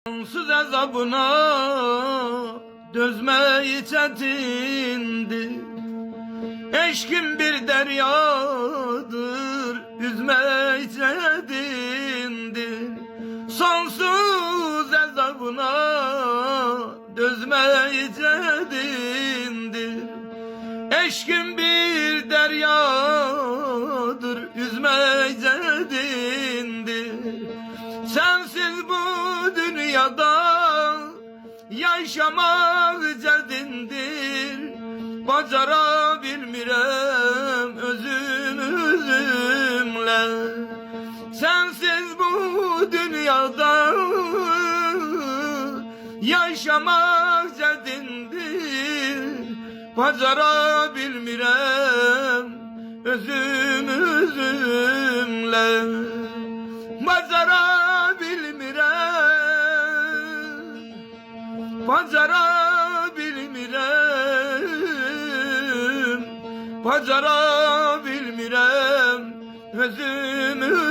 Sonsuz azabına dözmeyi çetindir. Eşkin bir deryadır, yüzmeyi çetindir. Sonsuz azabına dözmeyi çetindir. Eşkin bir deryadır, yüzmeyi çetindir. Sensiz bu dünyada yaşamak cedindir. Bacarabilmirem özümle. Sensiz bu dünyada yaşamak cedindir. Bacarabilmirem özümle. Bacarabilmirem özümle.